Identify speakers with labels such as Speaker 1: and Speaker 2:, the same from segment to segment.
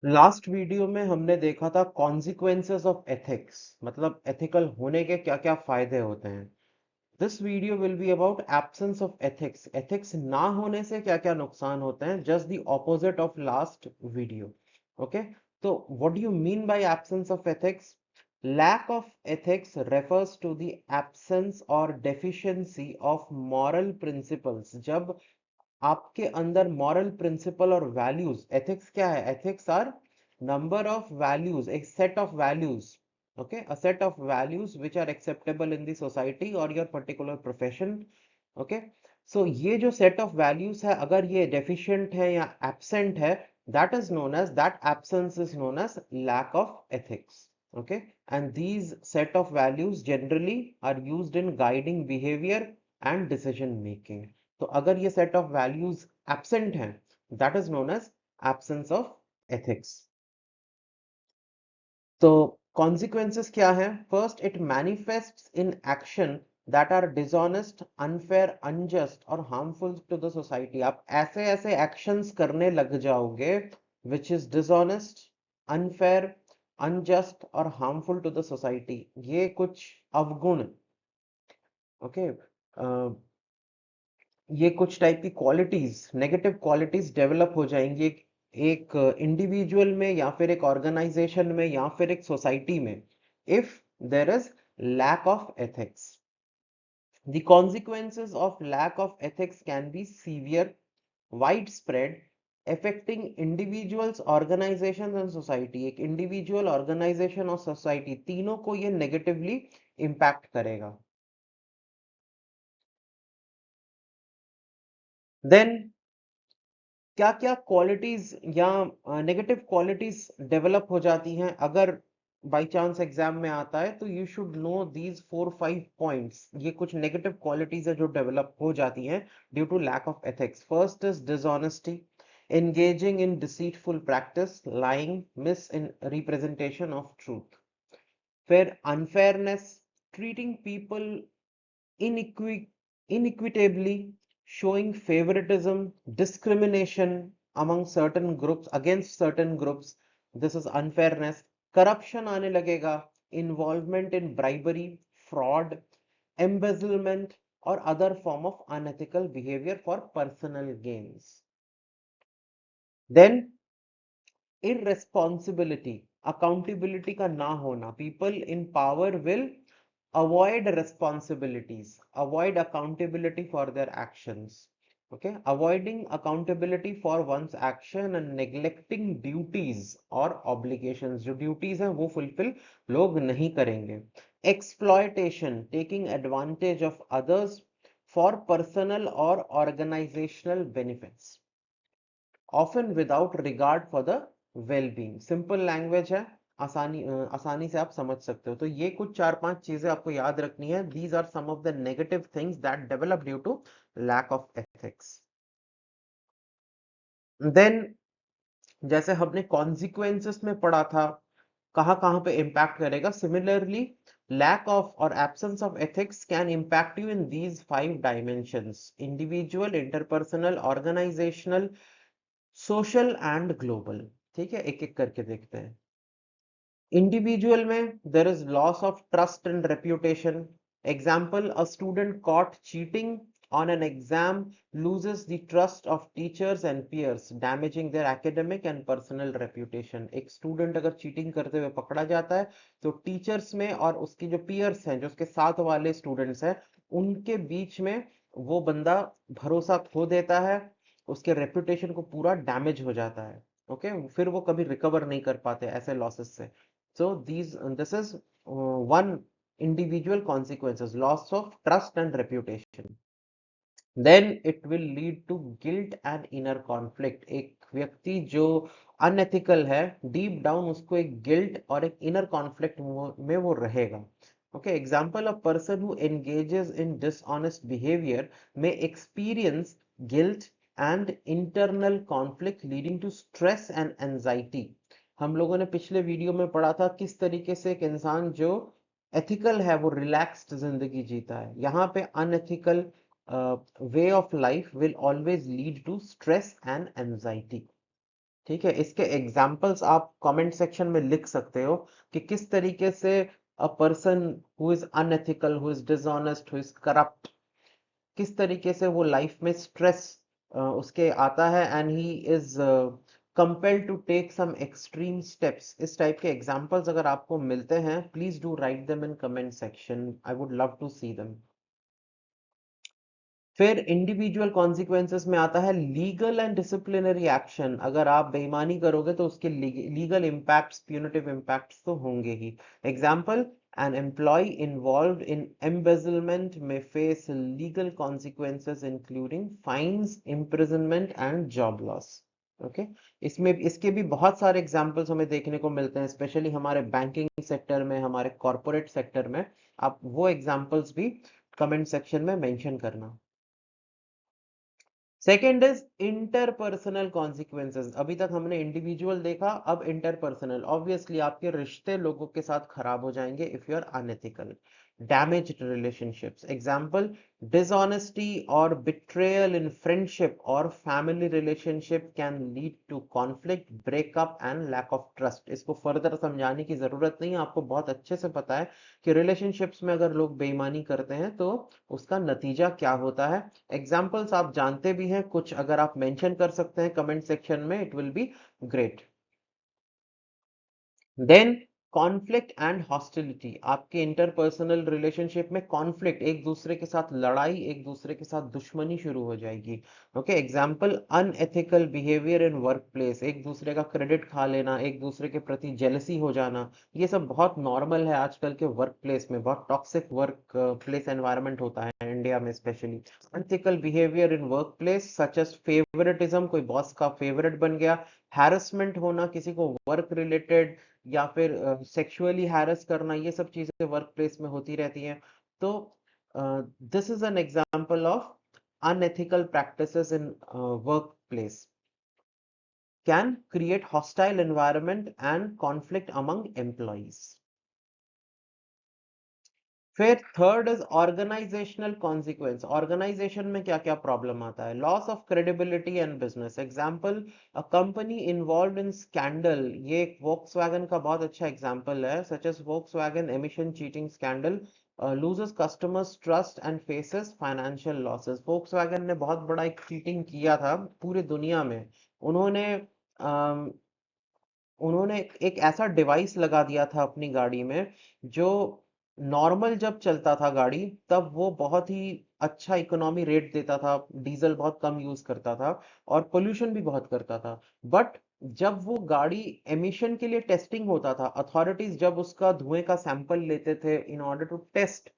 Speaker 1: Last video में हमने देखा था कॉन्सिक्वेंसेस ऑफ एथिक्स, मतलब एथिकल होने के क्या क्या फायदे होते हैं। This video will be about absence of ethics, ethics ना होने से क्या क्या नुकसान होते हैं, just the opposite of last video. Okay, तो what do you mean by absence of ethics? Lack of ethics refers to the absence or deficiency of moral principles। जब आपके अंदर मॉरल प्रिंसिपल और वैल्यूज, एथिक्स क्या है? Ethics are number of values, एक set of values. Okay, a set of values which are acceptable in the society और your particular profession. Okay, so ये जो सेट ऑफ वैल्यूज है, अगर ये डेफिशिएंट है या एब्सेंट है, that is known as, that absence is known as lack of ethics. Okay, and these set of values generally are used in guiding behavior and decision making। तो अगर ये set of values absent हैं, that is known as absence of ethics. तो consequences क्या है? First, it manifests in action that are dishonest, unfair, unjust और harmful to the society. आप ऐसे ऐसे एक्शंस करने लग जाओगे which is dishonest, unfair, unjust और हार्मफुल टू द सोसाइटी। ये कुछ अवगुण, ओके, ये कुछ टाइप की क्वालिटीज, नेगेटिव क्वालिटीज डेवलप हो जाएंगी एक इंडिविजुअल में या फिर एक ऑर्गेनाइजेशन में या फिर एक सोसाइटी में, if there is lack of ethics. The consequences of lack of ethics can be severe, widespread, affecting individuals, organizations and society। एक इंडिविजुअल, ऑर्गेनाइजेशन और सोसाइटी तीनों को ये नेगेटिवली इम्पैक्ट करेगा। देन क्या क्या क्वालिटीज या नेगेटिव क्वालिटीज डेवलप हो जाती हैं अगर बाय चांस एग्जाम में आता है, तो you should know these 4-5 points. ये कुछ नेगेटिव क्वालिटीज है जो डेवलप हो जाती हैं due to lack of ethics. First is dishonesty, engaging in deceitful practice, lying, mis in representation of truth। फिर unfairness, treating people inequitably, showing favoritism, discrimination among certain groups, against certain groups, this is unfairness। corruption आने लगेगा, involvement in bribery, fraud, embezzlement or other form of unethical behavior for personal gains। then irresponsibility, accountability का ना होना, people in power will avoid responsibilities, avoid accountability for their actions। okay, avoiding accountability for one's action and neglecting duties or obligations। जो duties हैं वो fulfill लोग नहीं करेंगे। exploitation, taking advantage of others for personal or organizational benefits, often without regard for the well-being। Simple language है, आसानी से आप समझ सकते हो। तो ये कुछ 4-5 चीजें आपको याद रखनी है। These are some of the negative things that develop due to lack of ethics. Then जैसे हमने कॉन्सिक्वेंसेस में पढ़ा था, कहाँ कहाँ पे इम्पैक्ट करेगा, सिमिलरली लैक ऑफ और absence of ethics can impact you in these 5 dimensions: individual, interpersonal, organisational, social and global. ठीक है, एक एक करके देखते हैं। इंडिविजुअल में there is loss of trust and reputation. Example, a student caught cheating on an exam loses the trust of teachers and peers, damaging their academic and personal reputation। एक student अगर चीटिंग करते हुए पकड़ा जाता है, तो teachers में और उसके जो पियर्स हैं, जो उसके साथ वाले स्टूडेंट्स हैं, उनके बीच में वो बंदा भरोसा खो देता है, उसके रेपुटेशन को पूरा डैमेज हो जाता है। ओके, फिर वो कभी रिकवर नहीं कर पाते ऐसे लॉसेस से। so this is one individual consequences: loss of trust and reputation। then it will lead to guilt and inner conflict। एक व्यक्ति जो अनएथिकल है, डीप डाउन उसको एक गिल्ट और एक इनर कॉन्फ्लिक्ट में वो रहेगा। okay, example, a person who engages in dishonest behavior may experience guilt and internal conflict leading to stress and anxiety। हम लोगों ने पिछले वीडियो में पढ़ा था किस तरीके से एक इंसान जो एथिकल है वो रिलैक्स्ड जिंदगी जीता है। यहाँ पे unethical way of life will always lead to stress and anxiety। ठीक है, इसके एग्जाम्पल्स आप कमेंट सेक्शन में लिख सकते हो कि किस तरीके से a person who is unethical, who is dishonest, who is corrupt, किस तरीके से वो लाइफ में स्ट्रेस उसके आता है and he is compelled to take some extreme steps. इस टाइप के एग्जांपल्स अगर आपको मिलते हैं, please do write them in comment section, I would love to see them. फिर इंडिविजुअल कॉन्सिक्वेंसेस में आता है लीगल एंड डिसिप्लिनरी एक्शन। अगर आप बेईमानी करोगे तो उसके लीगल इम्पैक्ट्स, प्यूनिटिव इम्पैक्ट्स तो होंगे ही। Example, an employee involved in embezzlement may face legal consequences including fines, imprisonment and job loss। Okay, इसमें इसके भी बहुत सारे एग्जाम्पल्स हमें देखने को मिलते हैं, स्पेशली हमारे बैंकिंग सेक्टर में, हमारे कॉर्पोरेट सेक्टर में। आप वो एग्जाम्पल्स भी कमेंट सेक्शन में मेंशन करना। Second is interpersonal consequences. अभी तक हमने इंडिविजुअल देखा, अब इंटरपर्सनल। ऑब्वियसली आपके रिश्ते लोगों के साथ खराब हो जाएंगे if you are unethical. Damaged relationships, example, dishonesty और बिट्रेयल इन फ्रेंडशिप और family relationship can lead to conflict, breakup and lack of trust. इसको फर्दर समझाने की जरूरत नहीं है, आपको बहुत अच्छे से पता है कि रिलेशनशिप्स में अगर लोग बेईमानी करते हैं तो उसका नतीजा क्या होता है। एग्जाम्पल्स आप जानते भी हैं कुछ, अगर आप मेंशन कर सकते हैं कमेंट सेक्शन में, it will be great. Then conflict and hostility, आपके इंटरपर्सनल रिलेशनशिप में कॉन्फ्लिक्ट, एक दूसरे के साथ लड़ाई, एक दूसरे के साथ दुश्मनी शुरू हो जाएगी। Okay, example, unethical behaviour in work place, एक दूसरे का क्रेडिट खा लेना, एक दूसरे के प्रति जेलसी हो जाना। ये सब बहुत नॉर्मल है आजकल के वर्क प्लेस में, बहुत टॉक्सिक वर्क प्लेस एनवायरनमेंट होता है इंडिया में specially. Unethical behaviour in work place such as favouritism, कोई बॉस का फेवरेट बन गया, हैरेसमेंट होना किसी को वर्क रिलेटेड, या फिर सेक्सुअली हैरेस करना, ये सब चीजें वर्क प्लेस में होती रहती हैं। तो this is an example of unethical practices in work place can create hostile environment and conflict among employees. फिर third is organisational consequence. Organisation में क्या क्या प्रॉब्लम आता है, loss of credibility and business. Example, a company involved in scandal, ये एक Volkswagen का बहुत अच्छा एग्जांपल है, such as Volkswagen emission cheating scandal loses customers trust and faces financial losses। Volkswagen ने बहुत बड़ा एक चीटिंग किया था पूरी दुनिया में। उन्होंने अम, उन्होंने एक ऐसा डिवाइस लगा दिया था अपनी गाड़ी में, जो नॉर्मल जब चलता था गाड़ी तब वो बहुत ही अच्छा इकोनॉमी रेट देता था, डीजल बहुत कम यूज करता था और पोल्यूशन भी बहुत करता था। बट जब वो गाड़ी एमिशन के लिए टेस्टिंग होता था, अथॉरिटीज जब उसका धुएं का सैंपल लेते थे इन ऑर्डर टू टेस्ट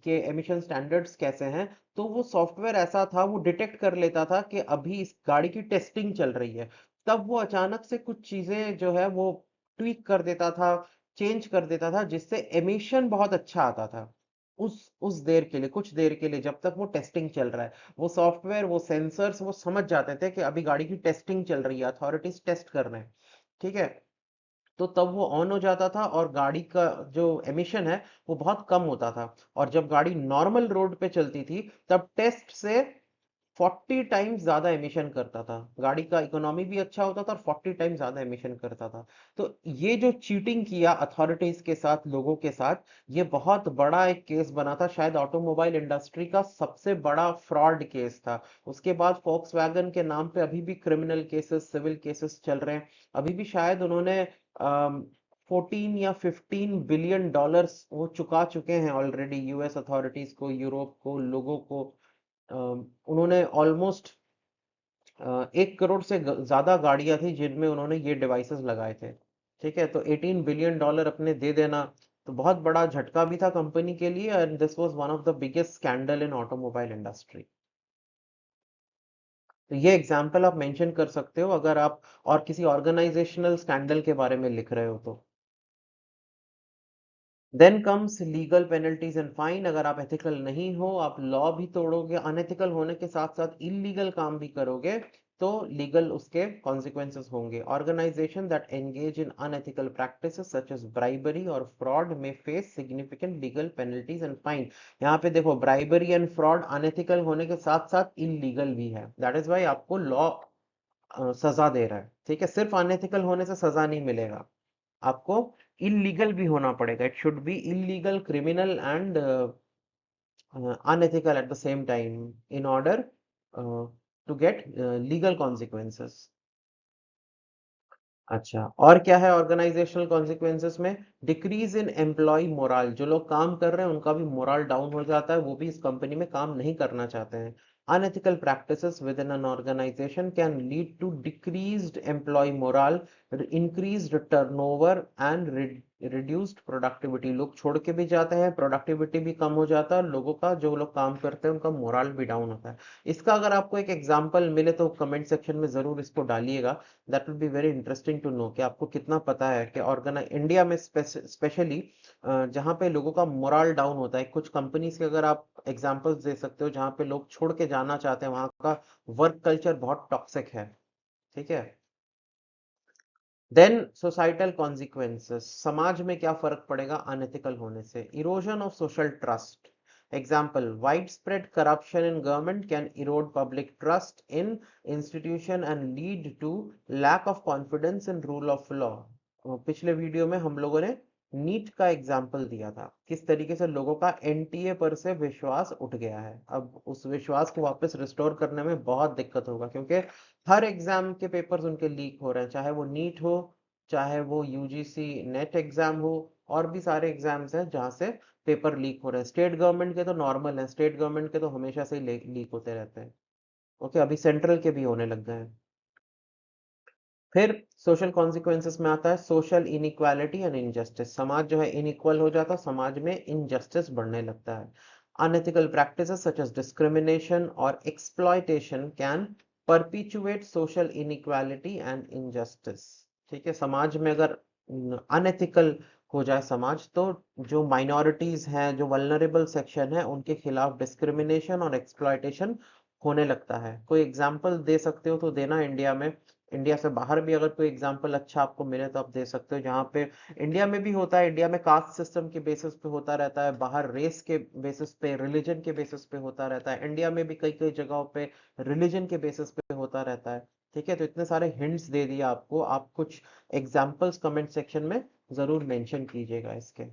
Speaker 1: के एमिशन स्टैंडर्ड्स कैसे हैं, तो वो सॉफ्टवेयर ऐसा था, वो डिटेक्ट कर लेता था कि अभी इस गाड़ी की टेस्टिंग चल रही है। तब वो अचानक से कुछ चीजें जो है वो ट्वीक कर देता था, चेंज कर देता था, जिससे एमिशन बहुत अच्छा आता था उस देर के लिए, कुछ देर के लिए, जब तक वो टेस्टिंग चल रहा है। वो सॉफ्टवेयर, वो सेंसर्स वो समझ जाते थे कि अभी गाड़ी की टेस्टिंग चल रही है, अथॉरिटीज टेस्ट कर रहे हैं। ठीक है, तो तब वो ऑन हो जाता था और गाड़ी का जो एमिशन है वो बहुत कम होता था। और जब गाड़ी नॉर्मल रोड पे चलती थी तब टेस्ट से 40 टाइम्स ज्यादा एमिशन करता था, गाड़ी का इकोनॉमी भी अच्छा होता था और 40 टाइम्स ज्यादा एमिशन करता था। तो ये जो चीटिंग किया अथॉरिटीज के साथ, लोगों के साथ, ये बहुत बड़ा एक केस बना था, शायद ऑटोमोबाइल इंडस्ट्री का सबसे बड़ा फ्रॉड केस था। उसके बाद फोक्सवैगन के नाम पे अभी भी क्रिमिनल केसेस, सिविल केसेस चल रहे हैं। अभी भी शायद उन्होंने 14 या 15 बिलियन डॉलर्स वो चुका चुके हैं ऑलरेडी, यूएस अथॉरिटीज को, यूरोप को, लोगों को। उन्होंने ऑलमोस्ट 1 करोड़ से ज्यादा गाड़ियां थी जिनमें उन्होंने ये डिवाइसेस लगाए थे। ठीक है, तो 18 बिलियन डॉलर अपने दे देना तो बहुत बड़ा झटका भी था कंपनी के लिए, and this was one of the biggest scandal in automobile industry. तो ये एग्जाम्पल आप मेंशन कर सकते हो अगर आप और किसी ऑर्गेनाइजेशनल स्कैंडल के बारे में लिख रहे हो तो। Then comes legal penalties and fine. अगर आप एथिकल नहीं हो, आप लॉ भी तोड़ोगे, अनएथिकल होने के साथ साथ इलीगल काम भी करोगे, तो लीगल उसके कॉन्सिक्वेंसेस होंगे। Organisation that engage in unethical practices such as bribery और फ्रॉड में face significant legal penalties and fine. यहाँ पे देखो, ब्राइबरी एंड फ्रॉड अनएथिकल होने के साथ साथ इलीगल भी है, दैट इज वाई आपको लॉ सजा दे रहा है, ठीक है। सिर्फ अनएथिकल होने से सजा नहीं मिलेगा, आपको इलीगल भी होना पड़ेगा। It should be illegal, criminal and unethical at the same time in order to get legal consequences. अच्छा, और क्या है ऑर्गेनाइजेशनल कॉन्सिक्वेंसेस में? डिक्रीज इन एम्प्लॉय मोरल, जो लोग काम कर रहे हैं उनका भी मोरल डाउन हो जाता है, वो भी इस कंपनी में काम नहीं करना चाहते हैं। Unethical practices within an organisation can lead to decreased employ morale, increased turnover and reduced productivity. लोग छोड़ के भी जाते हैं, प्रोडक्टिविटी भी कम हो जाता है, और लोगों का, जो लोग काम करते हैं उनका मोरल भी डाउन होता है। इसका अगर आपको एक एग्जांपल मिले तो कमेंट सेक्शन में जरूर इसको डालिएगा। That will be very interesting to know कि आपको कितना पता है कि इंडिया में स्पेशली जहाँ पे लोगों का मोरल डाउन होता है, कुछ कंपनीज के अगर आप एग्जांपल्स दे सकते हो जहाँ पे लोग छोड़ के जाना चाहते हैं, वहाँ का वर्क कल्चर बहुत टॉक्सिक है, ठीक है। देन सोसाइटल कॉन्सिक्वेंसेस, समाज में क्या फर्क पड़ेगा अनएथिकल होने से? Erosion of social trust. Example, widespread corruption in government can erode public trust in institution and lead to lack of confidence in rule of law. पिछले वीडियो में हम लोगों ने नीट का एग्जाम्पल दिया था, किस तरीके से लोगों का एनटीए पर से विश्वास उठ गया है। अब उस विश्वास को वापस रिस्टोर करने में बहुत दिक्कत होगा, क्योंकि हर एग्जाम के पेपर्स उनके लीक हो रहे हैं, चाहे वो नीट हो, चाहे वो यूजीसी नेट एग्जाम हो, और भी सारे एग्जाम्स हैं जहां से पेपर लीक हो रहे हैं। स्टेट गवर्नमेंट के तो नॉर्मल है, स्टेट गवर्नमेंट के तो हमेशा से ही लीक होते रहते हैं। ओके, अभी सेंट्रल के भी होने लग गए हैं। फिर सोशल कॉन्सिक्वेंसेस में आता है सोशल इनइक्वालिटी एंड इनजस्टिस। समाज जो है इनइक्वल हो जाता है, समाज में इनजस्टिस बढ़ने लगता है। Unethical practices such as discrimination और exploitation can perpetuate social inequality and injustice, ठीक है। समाज में अगर अनएथिकल हो जाए समाज, तो जो माइनॉरिटीज हैं, जो वल्नरेबल सेक्शन है, उनके खिलाफ डिस्क्रिमिनेशन और एक्सप्लॉयटेशन होने लगता है। कोई एग्जाम्पल दे सकते हो तो देना, इंडिया में, इंडिया से बाहर भी अगर कोई एग्जांपल अच्छा आपको मिले तो आप दे सकते हो, जहाँ पे इंडिया में भी होता है। इंडिया में कास्ट सिस्टम के बेसिस पे होता रहता है, बाहर रेस के बेसिस पे, रिलीजन के बेसिस पे होता रहता है। इंडिया में भी कई कई जगहों पे रिलीजन के बेसिस पे होता रहता है, ठीक है। तो इतने सारे हिंट्स दे दिया आपको, आप कुछ एग्जाम्पल्स कमेंट सेक्शन में जरूर मेंशन कीजिएगा इसके।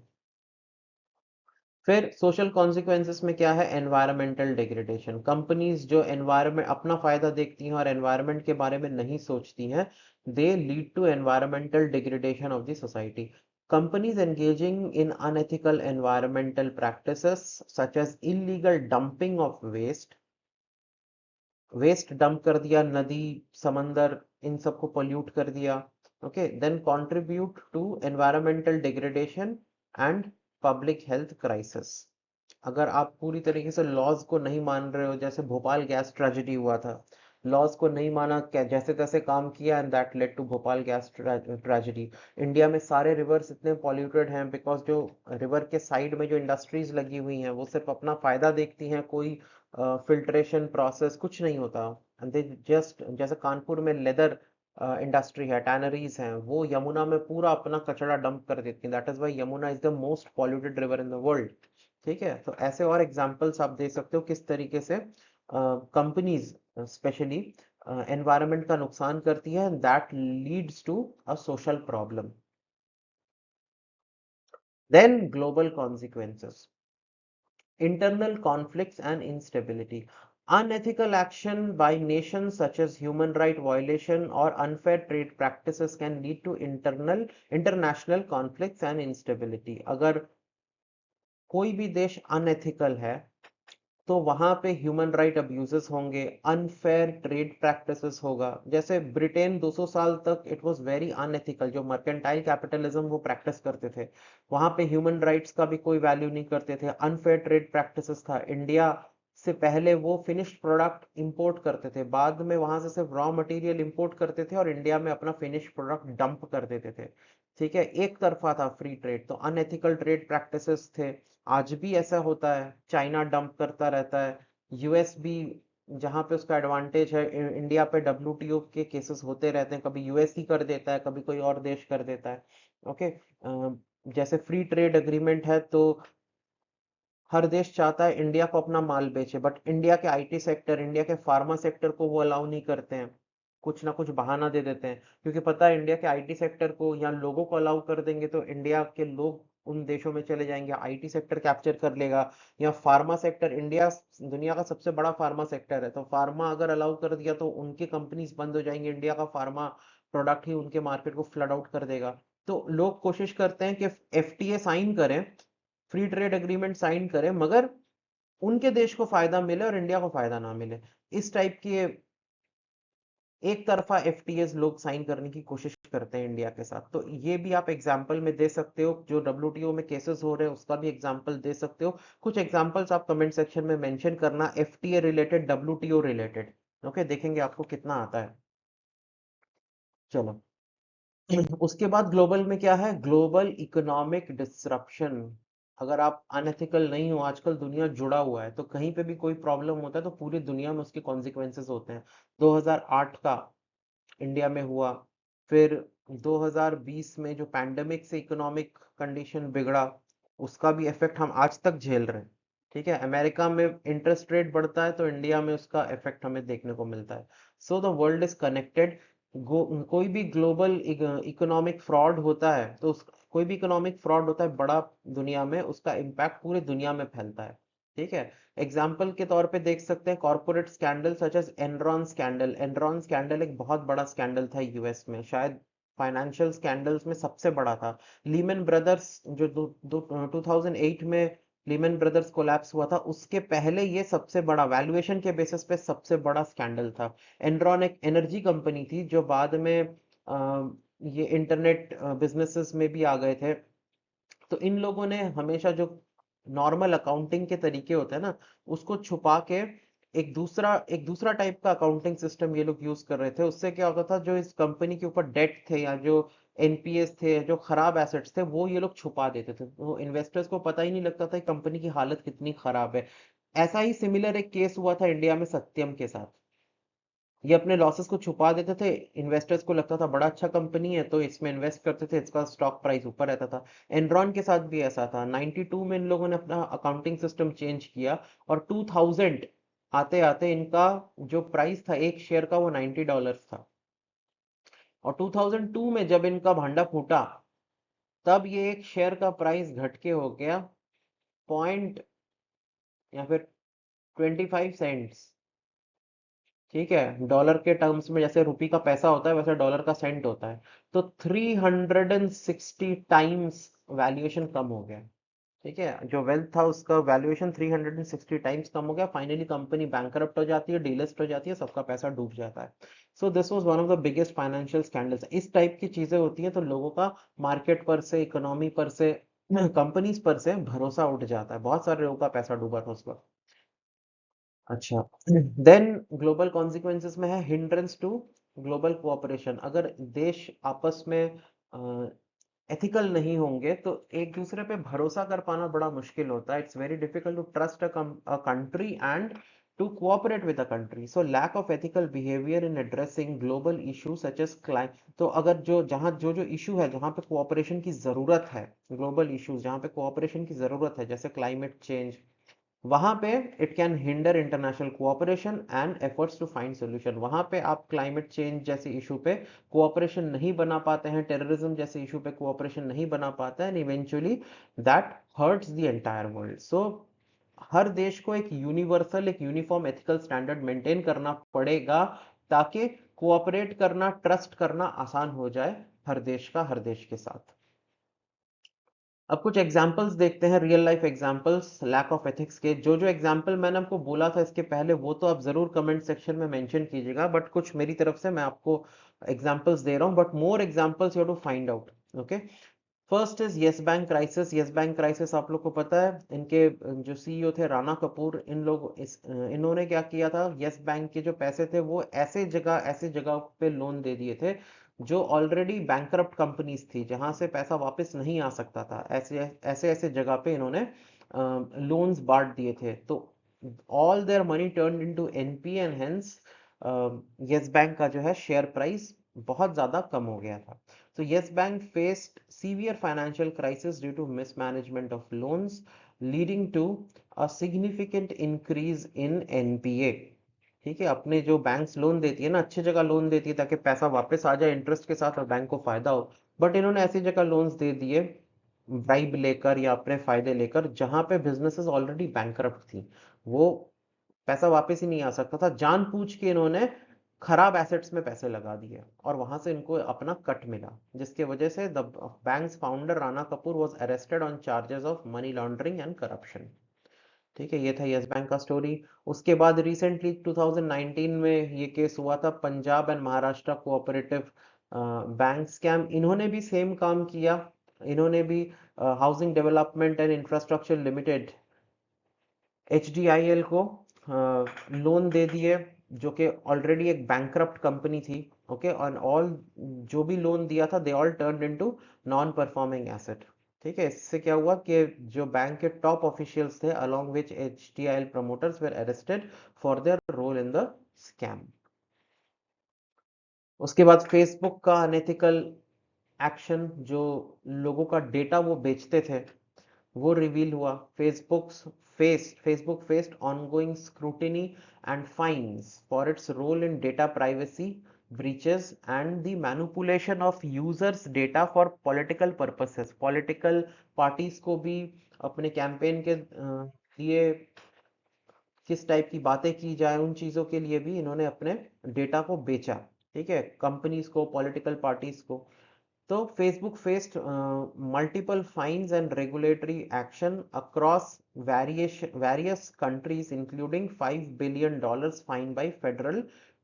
Speaker 1: फिर सोशल कॉन्सिक्वेंसेस में क्या है? Environmental degradation. कंपनीज जो एनवायरमेंट, अपना फायदा देखती हैं और एनवायरमेंट के बारे में नहीं सोचती हैं, they lead to environmental degradation of the society. Companies engaging in unethical environmental practices such as illegal dumping of waste, waste dump कर दिया, नदी, समंदर, इन सबको पोल्यूट कर दिया, okay, then contribute to environmental degradation and public health crisis. अगर आप पूरी तरीके से लॉज को नहीं मान रहे हो, जैसे भोपाल गैस ट्रेजेडी हुआ था, लॉज को नहीं माना, क्या जैसे तैसे काम किया, and that led to Bhopal gas tragedy. India में सारे रिवर्स इतने पॉल्यूटेड हैं बिकॉज जो रिवर के साइड में जो इंडस्ट्रीज लगी हुई हैं, वो सिर्फ अपना फायदा देखती हैं, कोई फिल्ट्रेशन प्रोसेस कुछ नहीं होता। एंड दे जस्ट, जैसे कानपुर में लेदर इंडस्ट्री है, टैनरीज हैं, वो यमुना में पूरा अपना कचरा डंप कर देती हैं। That is why Yamuna is the most polluted river in the world, ठीक है। तो ऐसे और एग्जांपल्स आप दे सकते हो किस तरीके से कंपनीज स्पेशली एनवायरनमेंट का नुकसान करती है, that leads to a social problem. Then global consequences, internal conflicts and instability. Unethical action by nations such as human right violation or unfair trade practices can lead to international conflicts and instability. अगर कोई भी देश unethical है तो वहां पे human right abuses होंगे, unfair trade practices होगा। जैसे ब्रिटेन 200 साल तक इट वाज वेरी अनएथिकल, जो मर्केंटाइल कैपिटलिज्म वो प्रैक्टिस करते थे, वहां पे ह्यूमन राइट्स का भी कोई वैल्यू नहीं करते थे, अनफेयर ट्रेड प्रैक्टिसेस था। इंडिया से पहले वो फिनिश्ड प्रोडक्ट इंपोर्ट करते थे, बाद में वहां से सिर्फ रॉ मटेरियल इंपोर्ट करते थे और इंडिया में अपना फिनिश्ड प्रोडक्ट डंप कर देते थे, ठीक है। एक तरफा था फ्री ट्रेड, तो अनएथिकल ट्रेड प्रैक्टिसेस थे। आज भी ऐसा होता है, चाइना डंप करता रहता है, यूएस भी जहां पे उसका एडवांटेज है, इंडिया पे डब्ल्यूटीओ के केसेस होते रहते हैं, कभी यूएस ही कर देता है, कभी कोई और देश कर देता है, ओके। जैसे फ्री ट्रेड एग्रीमेंट है तो हर देश चाहता है इंडिया को अपना माल बेचे, बट इंडिया के आईटी सेक्टर, इंडिया के फार्मा सेक्टर को वो अलाउ नहीं करते हैं, कुछ ना कुछ बहाना दे देते हैं, क्योंकि पता है इंडिया के आईटी सेक्टर को या लोगों को अलाउ कर देंगे तो इंडिया के लोग उन देशों में चले जाएंगे, आईटी सेक्टर कैप्चर कर लेगा। या फार्मा सेक्टर, इंडिया दुनिया का सबसे बड़ा फार्मा सेक्टर है, तो फार्मा अगर अलाउ कर दिया तो उनकी कंपनीज बंद हो जाएंगी, इंडिया का फार्मा प्रोडक्ट ही उनके मार्केट को फ्लड आउट कर देगा। तो लोग कोशिश करते हैं कि एफटीए साइन करें, फ्री ट्रेड एग्रीमेंट साइन करें, मगर उनके देश को फायदा मिले और इंडिया को फायदा ना मिले। इस टाइप की एक तरफा एफटीएस लोग साइन करने की कोशिश करते हैं इंडिया के साथ। तो ये भी आप एग्जाम्पल में दे सकते हो, जो डब्ल्यूटीओ में केसेस हो रहे हैं उसका भी एग्जाम्पल दे सकते हो। कुछ एग्जाम्पल्स आप कमेंट सेक्शन में मेंशन करना, FTA related, WTO related. Okay, देखेंगे आपको कितना आता है। चलो, उसके बाद ग्लोबल में क्या है, ग्लोबल इकोनॉमिक डिसरप्शन। अगर आप अनएथिकल नहीं हो, आजकल दुनिया जुड़ा हुआ है, तो कहीं पे भी कोई प्रॉब्लम होता है तो पूरी दुनिया में उसके कॉन्सिक्वेंसेस होते हैं। 2008 का इंडिया में हुआ, फिर 2020 में जो पैंडेमिक से इकोनॉमिक कंडीशन बिगड़ा, उसका भी इफेक्ट हम आज तक झेल रहे हैं। ठीक है, अमेरिका में इंटरेस्ट रेट बढ़ता है तो इंडिया में उसका इफेक्ट हमें देखने को मिलता है। So the world is connected. कोई भी ग्लोबल इकोनॉमिक फ्रॉड होता है तो कोई भी इकोनॉमिक फ्रॉड होता है बड़ा दुनिया में, उसका इम्पैक्ट पूरी दुनिया में फैलता है। ठीक है, एग्जाम्पल के तौर पे देख सकते हैं corporate scandal such as Enron scandal. Enron scandal एक बहुत बड़ा स्कैंडल था यूएस में, शायद फाइनेंशियल स्कैंडल्स में सबसे बड़ा था। लीमन ब्रदर्स जो 2008 में लीमन ब्रदर्स कोलैप्स हुआ था, उसके पहले ये सबसे बड़ा, वैल्यूएशन के बेसिस पे सबसे बड़ा स्कैंडल था। एनरॉन एक एनर्जी कंपनी थी जो बाद में ये इंटरनेट बिजनेसेस में भी आ गए थे। तो इन लोगों ने हमेशा जो नॉर्मल अकाउंटिंग के तरीके होते हैं ना, उसको छुपा के एक दूसरा टाइप का अकाउंटिंग सिस्टम ये लोग यूज कर रहे थे। उससे क्या होता था, जो इस कंपनी के ऊपर डेट थे या जो एनपीएस थे, जो खराब एसेट्स थे, वो ये लोग छुपा देते थे, तो इन्वेस्टर्स को पता ही नहीं लगता था कंपनी की हालत कितनी खराब है। ऐसा ही सिमिलर एक केस हुआ था इंडिया में सत्यम के साथ। ये अपने लॉसेस को छुपा देते थे, इन्वेस्टर्स को लगता था बड़ा अच्छा कंपनी है तो इसमें इन्वेस्ट करते थे, इसका स्टॉक प्राइस ऊपर रहता था। एनरॉन के साथ भी ऐसा था। 92 में इन लोगों ने अपना अकाउंटिंग सिस्टम चेंज किया और 2000 आते आते इनका जो प्राइस था एक शेयर का वो $90 था। और 2002 में जब इनका भांडा फूटा, तब ये एक शेयर का प्राइस घट के हो गया पॉइंट या फिर 25 सेंट्स। ठीक है, डॉलर के टर्म्स में जैसे रुपी का पैसा होता है वैसे डॉलर का सेंट होता है। तो 360 टाइम्स वैल्यूएशन कम हो गया। ठीक है, जो वेल्थ था उसका वैल्यूएशन 360 टाइम्स कम हो गया। फाइनली कंपनी बैंकरप्ट हो जाती है, डीलिस्ट हो जाती है, सबका पैसा डूब जाता है। So this was one of the biggest financial scandals. इस टाइप की चीजें होती हैं तो लोगों का मार्केट पर से, इकोनॉमी पर से, कंपनीज पर से भरोसा उठ जाता है। बहुत सारे लोगों का पैसा डूबा था उस वक्त। अच्छा, देन ग्लोबल कॉन्सिक्वेंसेस में है हिंड्रेंस टू ग्लोबल कोऑपरेशन। अगर देश आपस में एथिकल नहीं होंगे तो एक दूसरे पे भरोसा कर पाना बड़ा मुश्किल होता है। It's very difficult to trust a country and to cooperate with a country. So lack of ethical behaviour in addressing global issue such as climate. तो अगर जो इशू है जहाँ पे कोऑपरेशन की जरूरत है, ग्लोबल इश्यूज जहाँ पे कोऑपरेशन की जरूरत है, जैसे क्लाइमेट चेंज, वहां पे it can hinder international cooperation and efforts to find solution. वहां पे आप क्लाइमेट चेंज जैसे इशू पे कोऑपरेशन नहीं बना पाते हैं, टेररिज्म जैसे इशू पे कोऑपरेशन नहीं बना पाते हैं, and eventually that hurts the entire world. So हर देश को एक यूनिवर्सल, एक यूनिफॉर्म एथिकल स्टैंडर्ड मेंटेन करना पड़ेगा, ताकि कोऑपरेट करना, ट्रस्ट करना आसान हो जाए हर देश का हर देश के साथ। अब कुछ एग्जाम्पल्स देखते हैं, real life examples lack of ethics के। जो जो एग्जाम्पल मैंने आपको बोला था इसके पहले, वो तो आप जरूर कमेंट सेक्शन में मेंशन कीजिएगा, बट कुछ मेरी तरफ से मैं आपको एग्जाम्पल्स दे रहा हूँ, but more examples you to find out. Okay, first is Yes Bank crisis. Yes Bank crisis आप लोग को पता है, इनके जो सीईओ थे राणा कपूर, इन्होंने क्या किया था, यस बैंक के जो पैसे थे वो ऐसे जगह पे लोन दे दिए थे जो ऑलरेडी बैंकरप्ट कंपनीज थी, जहां से पैसा वापस नहीं आ सकता था। ऐसे ऐसे ऐसे जगह पे इन्होंने लोन्स बांट दिए थे, तो all their money turn into NP and hence yes bank का जो है शेयर प्राइस बहुत ज्यादा कम हो गया था। So Yes Bank faced severe financial crisis due to mismanagement of loans, leading to a significant increase in NPA. ठीक है, अपने जो बैंक्स लोन देती है ना, अच्छी जगह लोन देती है ताकि पैसा वापस आ जाए इंटरेस्ट के साथ और बैंक को फायदा हो, बट इन्होंने ऐसी जगह लोन्स दे दिए ब्राइब लेकर या अपने फायदे लेकर जहां पे बिजनेसेस ऑलरेडी बैंकरप्ट थी, वो पैसा वापस ही नहीं आ सकता था, जानबूझ के इन्होंने खराब एसेट्स में पैसे लगा दिए और वहां से इनको अपना कट मिला, जिसके वजह से the banks founder Rana Kapoor was arrested on charges of money laundering and corruption. ठीक है, ये था यस बैंक का स्टोरी। उसके बाद रिसेंटली 2019 में ये केस हुआ था, Punjab and Maharashtra cooperative bank scam. इन्होंने भी सेम काम किया, इन्होंने भी housing development and infrastructure limited HDIL को लोन दे दिए, जो कि ऑलरेडी एक बैंकरप्ट कंपनी थी। ओके, और ऑल जो भी लोन दिया था they all turned into non performing asset. ठीक है, इससे क्या हुआ कि जो बैंक के टॉप ऑफिशियल्स थे along which HDIL promoters were arrested for their role in the scam। उसके बाद फेसबुक का अनएथिकल एक्शन, जो लोगों का डेटा वो बेचते थे, वो रिवील हुआ। Facebook faced ongoing scrutiny and fines for its role in data privacy breaches and the manipulation of users data for political purposes। Political parties को भी अपने कैंपेन के लिए किस टाइप की बातें की जाए उन चीजों के लिए भी इन्होंने अपने डेटा को बेचा। ठीक है, कंपनीज को, पॉलिटिकल पार्टीज को। तो Facebook faced multiple fines and regulatory action across various countries, including $5 billion fine by Federal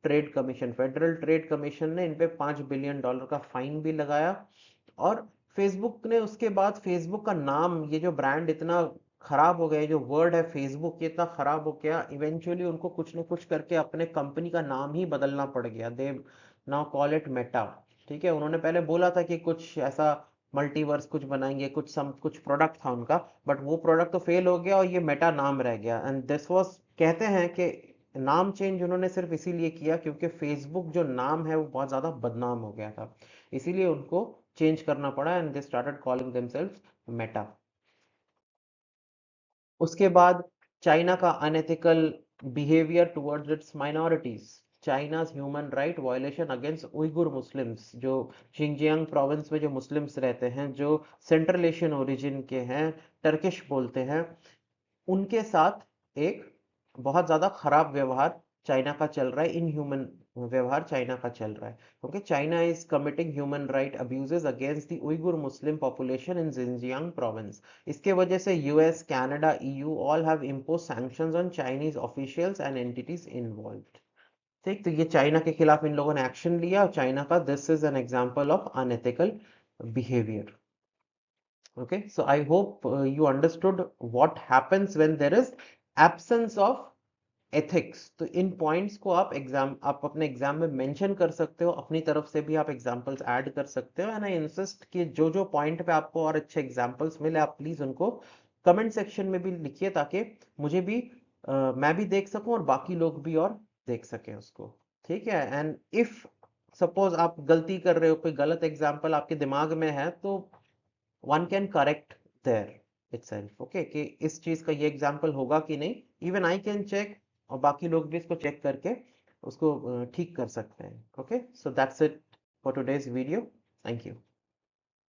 Speaker 1: Trade Commission। Federal trade commission ने इन पे $5 बिलियन का फाइन भी लगाया। और फेसबुक ने उसके बाद, फेसबुक का नाम, ये जो ब्रांड इतना खराब हो गया, जो वर्ड है फेसबुक, ये इतना खराब हो गया, इवेंचुअली उनको कुछ ना कुछ करके अपने कंपनी का नाम ही बदलना पड़ गया। दे नाउ कॉल इट मेटा। ठीक है, उन्होंने पहले बोला था कि कुछ ऐसा मल्टीवर्स कुछ बनाएंगे, कुछ प्रोडक्ट था उनका, बट वो प्रोडक्ट तो फेल हो गया और ये मेटा नाम रह गया। एंड दिस वाज, कहते हैं कि नाम चेंज उन्होंने सिर्फ इसीलिए किया क्योंकि फेसबुक जो नाम है वो बहुत ज्यादा बदनाम हो गया था, इसीलिए उनको चेंज करना पड़ा and they started calling themselves Meta. उसके बाद चाइना का unethical behaviour towards it's minorities. China's human right violation against Uyghur Muslims, जो शिंजियांग प्रोविंस में जो मुस्लिम्स रहते हैं, जो सेंट्रल एशियन ओरिजिन के हैं, टर्किश बोलते हैं, उनके साथ एक बहुत ज्यादा खराब व्यवहार चाइना का चल रहा है, इनह्यूमन व्यवहार चाइना का चल रहा है, क्योंकि China is committing human right abuses against the Uyghur Muslim population in Xinjiang province. इसके वजह से US, Canada, EU all have impose sanctions on Chinese officials and entities involved. ठीक, तो ये चाइना के खिलाफ इन लोगों ने एक्शन लिया, और चाइना का this is an example of unethical behaviour. Okay, so I hope you understood what happens when there is absence of ethics। तो इन पॉइंट्स को आप अपने एग्जाम में मेंशन कर सकते हो, अपनी तरफ से भी आप एग्जांपल्स ऐड कर सकते हो। एंड आई इंसिस्ट कि जो जो पॉइंट पे आपको और अच्छे एग्जांपल्स मिले, आप प्लीज उनको कमेंट सेक्शन में भी लिखिए, ताकि मुझे भी मैं भी देख सकूं और बाकी लोग भी और देख सकें उसको। ठीक है, एंड इफ सपोज आप गलती कर रहे हो, कोई गलत एग्जाम्पल आपके दिमाग में है, तो one can correct there itself. Okay, कि इस चीज का ये एग्जांपल होगा कि नहीं, इवन आई कैन चेक, और बाकी लोग भी इसको चेक करके उसको ठीक कर सकते हैं। Okay, so that's it for today's video. Thank you.